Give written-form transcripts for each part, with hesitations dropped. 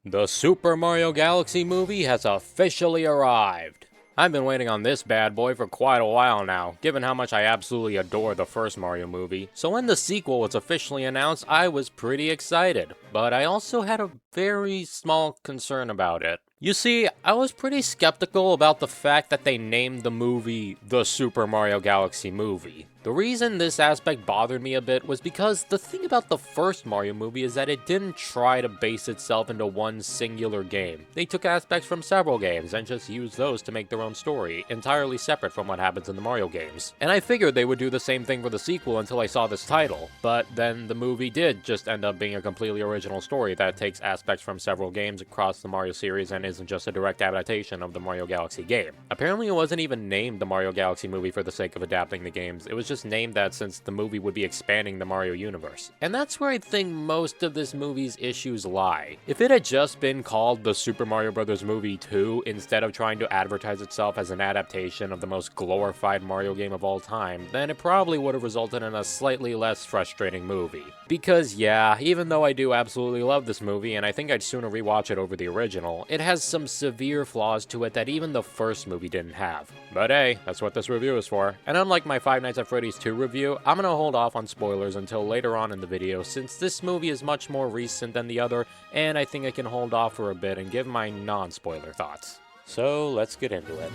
The Super Mario Galaxy movie has officially arrived. I've been waiting on this bad boy for quite a while now, given how much I absolutely adore the first Mario movie. So when the sequel was officially announced, I was pretty excited. But I also had a very small concern about it. You see, I was pretty skeptical about the fact that they named the movie the Super Mario Galaxy movie. The reason this aspect bothered me a bit was because the thing about the first Mario movie is that it didn't try to base itself into one singular game. They took aspects from several games and just used those to make their own story, entirely separate from what happens in the Mario games. And I figured they would do the same thing for the sequel until I saw this title, but then the movie did just end up being a completely original story that takes aspects from several games across the Mario series and isn't just a direct adaptation of the Mario Galaxy game. Apparently it wasn't even named the Mario Galaxy movie for the sake of adapting the games, it was just named that since the movie would be expanding the Mario universe. And that's where I think most of this movie's issues lie. If it had just been called the Super Mario Bros. Movie 2 instead of trying to advertise itself as an adaptation of the most glorified Mario game of all time, then it probably would have resulted in a slightly less frustrating movie. Because yeah, even though I do absolutely love this movie and I think I'd sooner rewatch it over the original, it has some severe flaws to it that even the first movie didn't have. But hey, that's what this review is for. And unlike my Five Nights at Freddy's 2 review, I'm gonna hold off on spoilers until later on in the video since this movie is much more recent than the other, and I think I can hold off for a bit and give my non-spoiler thoughts. So let's get into it.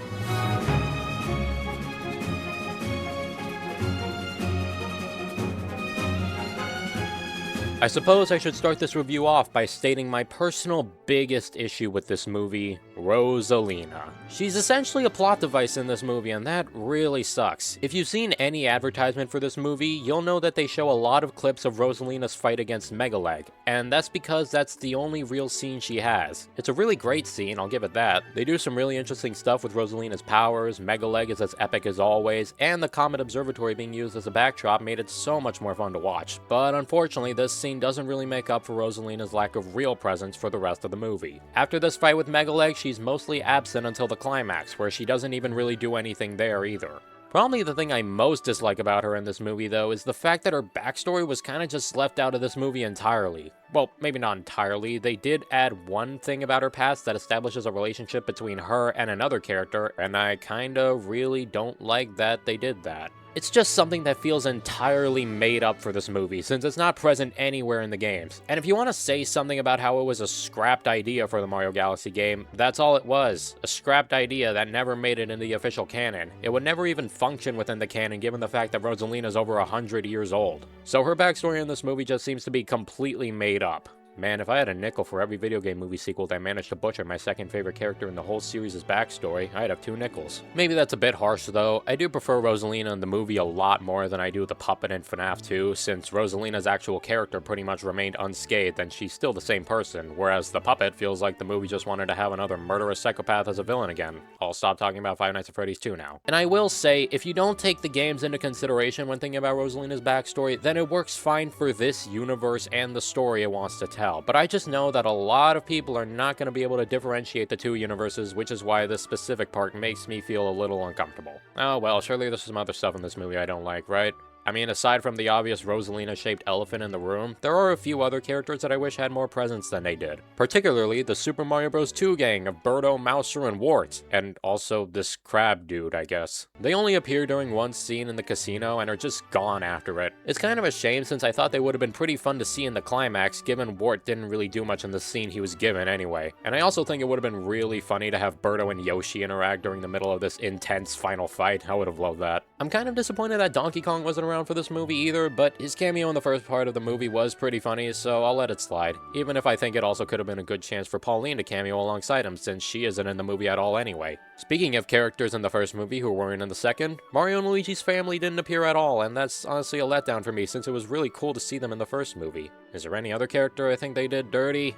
I suppose I should start this review off by stating my personal biggest issue with this movie, Rosalina. She's essentially a plot device in this movie, and that really sucks. If you've seen any advertisement for this movie, you'll know that they show a lot of clips of Rosalina's fight against Megaleg, and that's because that's the only real scene she has. It's a really great scene, I'll give it that. They do some really interesting stuff with Rosalina's powers, Megaleg is as epic as always, and the Comet Observatory being used as a backdrop made it so much more fun to watch. But unfortunately, this scene doesn't really make up for Rosalina's lack of real presence for the rest of the movie. After this fight with Megaleg, she's mostly absent until the climax, where she doesn't even really do anything there either. Probably the thing I most dislike about her in this movie, though, is the fact that her backstory was kinda just left out of this movie entirely. Well, maybe not entirely. They did add one thing about her past that establishes a relationship between her and another character, and I kinda really don't like that they did that. It's just something that feels entirely made up for this movie, since it's not present anywhere in the games. And if you want to say something about how it was a scrapped idea for the Mario Galaxy game, that's all it was. A scrapped idea that never made it into the official canon. It would never even function within the canon given the fact that Rosalina's over 100 years old. So her backstory in this movie just seems to be completely made up. Man, if I had a nickel for every video game movie sequel that managed to butcher my second favorite character in the whole series' backstory, I'd have 2 nickels. Maybe that's a bit harsh though. I do prefer Rosalina in the movie a lot more than I do the puppet in FNAF 2, since Rosalina's actual character pretty much remained unscathed and she's still the same person, whereas the puppet feels like the movie just wanted to have another murderous psychopath as a villain again. I'll stop talking about Five Nights at Freddy's 2 now. And I will say, if you don't take the games into consideration when thinking about Rosalina's backstory, then it works fine for this universe and the story it wants to tell. But I just know that a lot of people are not going to be able to differentiate the two universes, which is why this specific part makes me feel a little uncomfortable. Oh well, surely there's some other stuff in this movie I don't like, right? I mean, aside from the obvious Rosalina-shaped elephant in the room, there are a few other characters that I wish had more presence than they did. Particularly the Super Mario Bros. 2 gang of Birdo, Mouser, and Wart, and also this crab dude, I guess. They only appear during one scene in the casino and are just gone after it. It's kind of a shame since I thought they would have been pretty fun to see in the climax, given Wart didn't really do much in the scene he was given anyway. And I also think it would have been really funny to have Birdo and Yoshi interact during the middle of this intense final fight. I would have loved that. I'm kind of disappointed that Donkey Kong wasn't around for this movie either, but his cameo in the first part of the movie was pretty funny, so I'll let it slide, even if I think it also could have been a good chance for Pauline to cameo alongside him, since she isn't in the movie at all anyway. Speaking of characters in the first movie who weren't in the second, Mario and Luigi's family didn't appear at all, and that's honestly a letdown for me since it was really cool to see them in the first movie. Is there any other character I think they did dirty?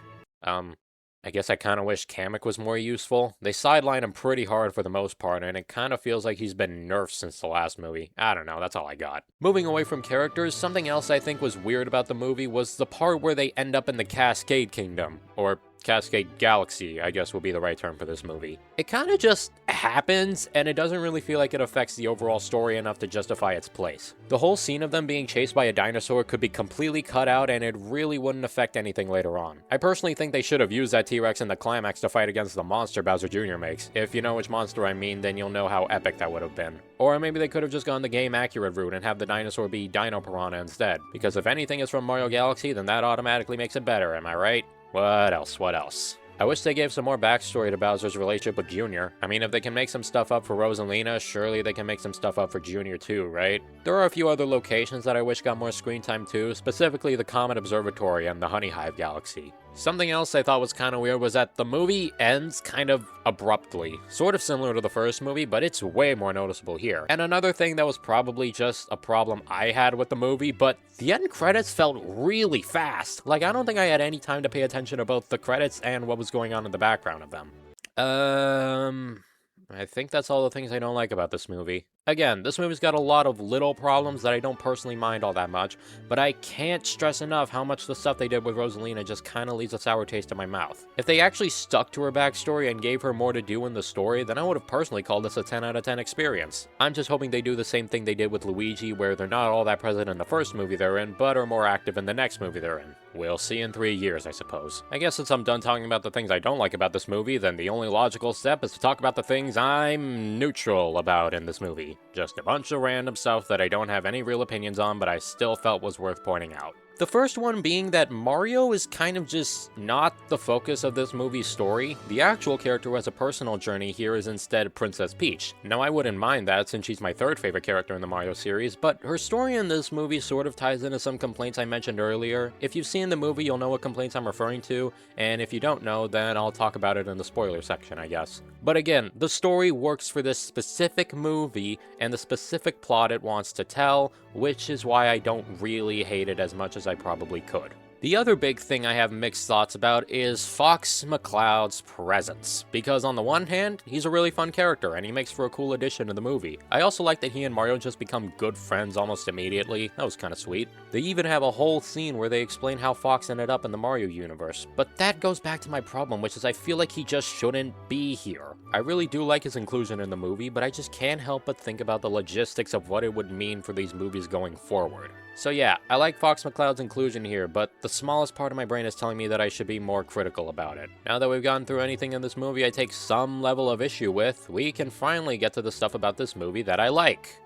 I guess I kind of wish Kamek was more useful. They sideline him pretty hard for the most part, and it kind of feels like he's been nerfed since the last movie. I don't know, that's all I got. Moving away from characters, something else I think was weird about the movie was the part where they end up in the Cascade Kingdom. Or Cascade Galaxy, I guess would be the right term for this movie. It kind of just happens, and it doesn't really feel like it affects the overall story enough to justify its place. The whole scene of them being chased by a dinosaur could be completely cut out, and it really wouldn't affect anything later on. I personally think they should have used that T-Rex in the climax to fight against the monster Bowser Jr. makes. If you know which monster I mean, then you'll know how epic that would have been. Or maybe they could have just gone the game-accurate route and have the dinosaur be Dino Piranha instead. Because if anything is from Mario Galaxy, then that automatically makes it better, am I right? What else? I wish they gave some more backstory to Bowser's relationship with Junior. I mean, if they can make some stuff up for Rosalina, surely they can make some stuff up for Junior too, right? There are a few other locations that I wish got more screen time too, specifically the Comet Observatory and the Honey Hive Galaxy. Something else I thought was kind of weird was that the movie ends kind of abruptly. Sort of similar to the first movie, but it's way more noticeable here. And another thing that was probably just a problem I had with the movie, but the end credits felt really fast. Like, I don't think I had any time to pay attention to both the credits and what was going on in the background of them. I think that's all the things I don't like about this movie. Again, this movie's got a lot of little problems that I don't personally mind all that much, but I can't stress enough how much the stuff they did with Rosalina just kinda leaves a sour taste in my mouth. If they actually stuck to her backstory and gave her more to do in the story, then I would have personally called this a 10 out of 10 experience. I'm just hoping they do the same thing they did with Luigi, where they're not all that present in the first movie they're in, but are more active in the next movie they're in. We'll see in 3 years, I suppose. I guess since I'm done talking about the things I don't like about this movie, then the only logical step is to talk about the things I'm neutral about in this movie. Just a bunch of random stuff that I don't have any real opinions on, but I still felt was worth pointing out. The first one being that Mario is kind of just not the focus of this movie's story. The actual character who has a personal journey here is instead Princess Peach. Now, I wouldn't mind that since she's my third favorite character in the Mario series, but her story in this movie sort of ties into some complaints I mentioned earlier. If you've seen the movie, you'll know what complaints I'm referring to, and if you don't know, then I'll talk about it in the spoiler section, I guess. But again, the story works for this specific movie and the specific plot it wants to tell, which is why I don't really hate it as much as I probably could. The other big thing I have mixed thoughts about is Fox McCloud's presence, because on the one hand, he's a really fun character and he makes for a cool addition to the movie. I also like that he and Mario just become good friends almost immediately. That was kind of sweet. They even have a whole scene where they explain how Fox ended up in the Mario universe, but that goes back to my problem, which is I feel like he just shouldn't be here. I really do like his inclusion in the movie, but I just can't help but think about the logistics of what it would mean for these movies going forward. So yeah, I like Fox McCloud's inclusion here, but the smallest part of my brain is telling me that I should be more critical about it. Now that we've gone through anything in this movie I take some level of issue with, we can finally get to the stuff about this movie that I like.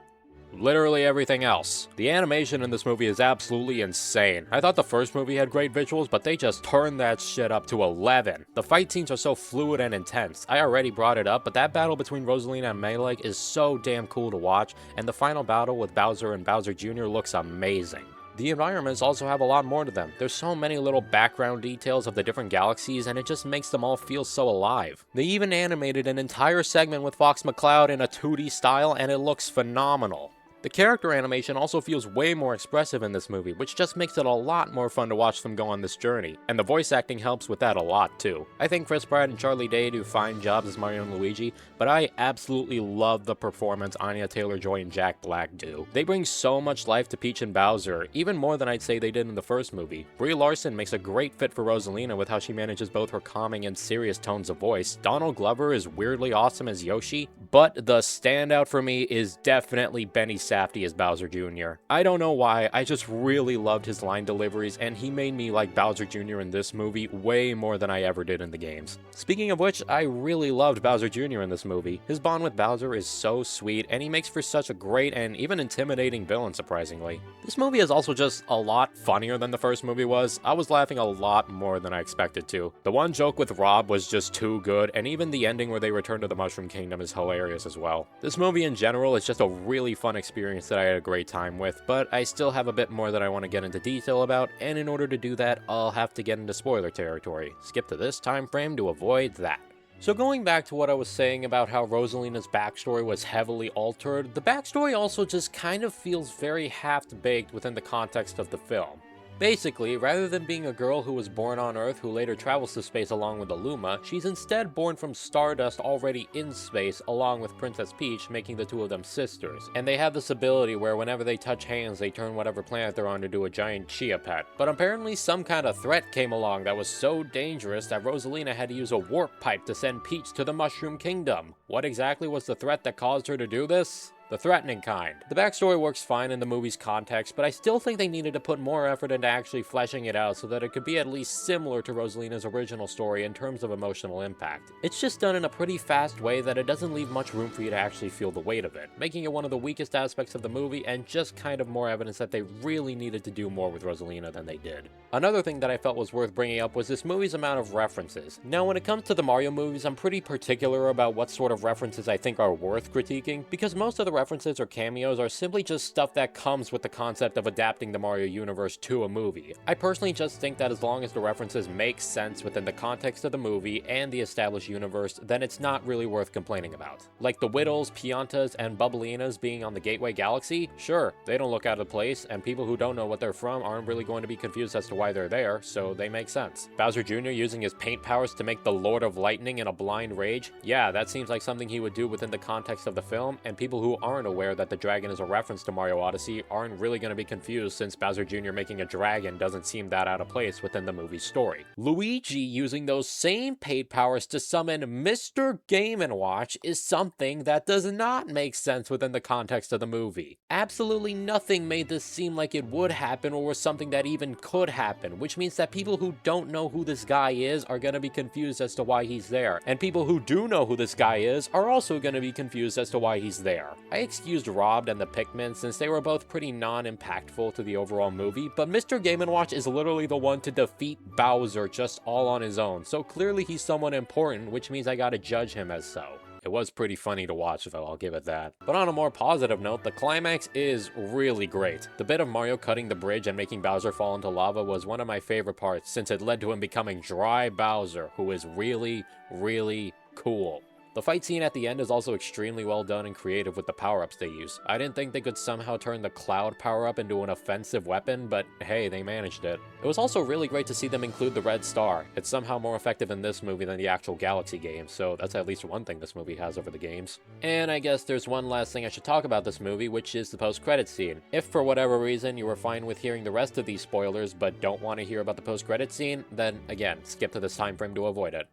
Literally everything else. The animation in this movie is absolutely insane. I thought the first movie had great visuals, but they just turned that shit up to 11. The fight scenes are so fluid and intense. I already brought it up, but that battle between Rosalina and Melee is so damn cool to watch, and the final battle with Bowser and Bowser Jr. looks amazing. The environments also have a lot more to them. There's so many little background details of the different galaxies, and it just makes them all feel so alive. They even animated an entire segment with Fox McCloud in a 2D style, and it looks phenomenal. The character animation also feels way more expressive in this movie, which just makes it a lot more fun to watch them go on this journey, and the voice acting helps with that a lot too. I think Chris Pratt and Charlie Day do fine jobs as Mario and Luigi, but I absolutely love the performance Anya Taylor-Joy and Jack Black do. They bring so much life to Peach and Bowser, even more than I'd say they did in the first movie. Brie Larson makes a great fit for Rosalina with how she manages both her calming and serious tones of voice. Donald Glover is weirdly awesome as Yoshi, but the standout for me is definitely Benny Safdie as Bowser Jr. I don't know why, I just really loved his line deliveries, and he made me like Bowser Jr. in this movie way more than I ever did in the games. Speaking of which, I really loved Bowser Jr. in this movie. His bond with Bowser is so sweet, and he makes for such a great and even intimidating villain, surprisingly. This movie is also just a lot funnier than the first movie was. I was laughing a lot more than I expected to. The one joke with Rob was just too good, and even the ending where they return to the Mushroom Kingdom is hilarious as well. This movie in general is just a really fun experience that I had a great time with, but I still have a bit more that I want to get into detail about, and in order to do that, I'll have to get into spoiler territory. Skip to this time frame to avoid that. So going back to what I was saying about how Rosalina's backstory was heavily altered, the backstory also just kind of feels very half-baked within the context of the film. Basically, rather than being a girl who was born on Earth who later travels to space along with Illuma, she's instead born from stardust already in space along with Princess Peach, making the two of them sisters. And they have this ability where whenever they touch hands, they turn whatever planet they're on into a giant chia pet. But apparently some kind of threat came along that was so dangerous that Rosalina had to use a warp pipe to send Peach to the Mushroom Kingdom. What exactly was the threat that caused her to do this? The threatening kind. The backstory works fine in the movie's context, but I still think they needed to put more effort into actually fleshing it out so that it could be at least similar to Rosalina's original story in terms of emotional impact. It's just done in a pretty fast way that it doesn't leave much room for you to actually feel the weight of it, making it one of the weakest aspects of the movie and just kind of more evidence that they really needed to do more with Rosalina than they did. Another thing that I felt was worth bringing up was this movie's amount of references. Now, when it comes to the Mario movies, I'm pretty particular about what sort of references I think are worth critiquing, because most of the references or cameos are simply just stuff that comes with the concept of adapting the Mario universe to a movie. I personally just think that as long as the references make sense within the context of the movie and the established universe, then it's not really worth complaining about. Like the Whittles, Piantas, and Bubblinas being on the Gateway Galaxy, sure, they don't look out of place, and people who don't know what they're from aren't really going to be confused as to why they're there, so they make sense. Bowser Jr. using his paint powers to make the Lord of Lightning in a blind rage, yeah, that seems like something he would do within the context of the film, and people who aren't aware that the dragon is a reference to Mario Odyssey aren't really going to be confused since Bowser Jr. making a dragon doesn't seem that out of place within the movie's story. Luigi using those same paint powers to summon Mr. Game & Watch is something that does not make sense within the context of the movie. Absolutely nothing made this seem like it would happen or was something that even could happen, which means that people who don't know who this guy is are going to be confused as to why he's there, and people who do know who this guy is are also going to be confused as to why he's there. I excused Robbed and the Pikmin since they were both pretty non-impactful to the overall movie, but Mr. Game & Watch is literally the one to defeat Bowser just all on his own, so clearly he's someone important, which means I gotta judge him as so. It was pretty funny to watch though, I'll give it that. But on a more positive note, the climax is really great. The bit of Mario cutting the bridge and making Bowser fall into lava was one of my favorite parts since it led to him becoming Dry Bowser, who is really, really cool. The fight scene at the end is also extremely well done and creative with the power-ups they use. I didn't think they could somehow turn the Cloud power-up into an offensive weapon, but hey, they managed it. It was also really great to see them include the Red Star. It's somehow more effective in this movie than the actual Galaxy game, so that's at least one thing this movie has over the games. And I guess there's one last thing I should talk about this movie, which is the post-credits scene. If for whatever reason you were fine with hearing the rest of these spoilers but don't want to hear about the post-credits scene, then again, skip to this time frame to avoid it.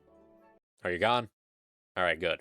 Are you gone? Alright, good.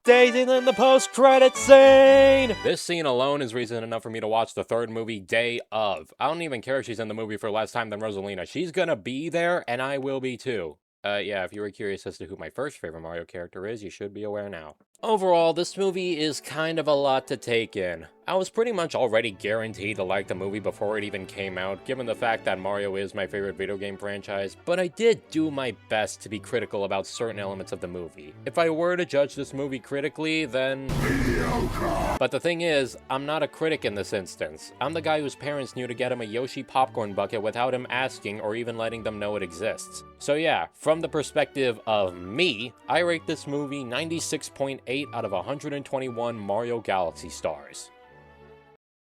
Daisy in the post-credit scene! This scene alone is reason enough for me to watch the third movie day of. I don't even care if she's in the movie for less time than Rosalina. She's gonna be there, and I will be too. Yeah, if you were curious as to who my first favorite Mario character is, you should be aware now. Overall, this movie is kind of a lot to take in. I was pretty much already guaranteed to like the movie before it even came out, given the fact that Mario is my favorite video game franchise, but I did do my best to be critical about certain elements of the movie. If I were to judge this movie critically, then... mediocre! But the thing is, I'm not a critic in this instance. I'm the guy whose parents knew to get him a Yoshi popcorn bucket without him asking or even letting them know it exists. So yeah, from the perspective of me, I rate this movie 96.8 out of 121 Mario Galaxy stars.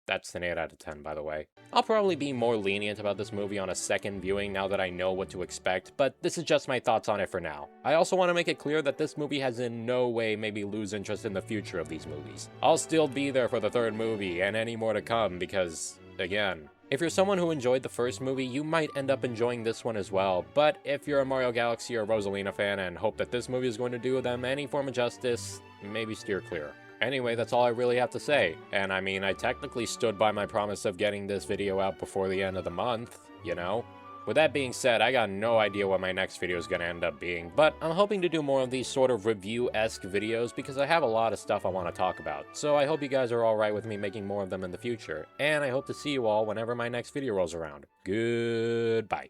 That's an 8 out of 10, by the way. I'll probably be more lenient about this movie on a second viewing now that I know what to expect, but this is just my thoughts on it for now. I also want to make it clear that this movie has in no way made me lose interest in the future of these movies. I'll still be there for the third movie and any more to come because, again, if you're someone who enjoyed the first movie, you might end up enjoying this one as well, but if you're a Mario Galaxy or Rosalina fan and hope that this movie is going to do them any form of justice, maybe steer clear. Anyway, that's all I really have to say, and I mean, I technically stood by my promise of getting this video out before the end of the month, you know? With that being said, I got no idea what my next video is going to end up being, but I'm hoping to do more of these sort of review-esque videos because I have a lot of stuff I want to talk about, so I hope you guys are alright with me making more of them in the future, and I hope to see you all whenever my next video rolls around. Goodbye.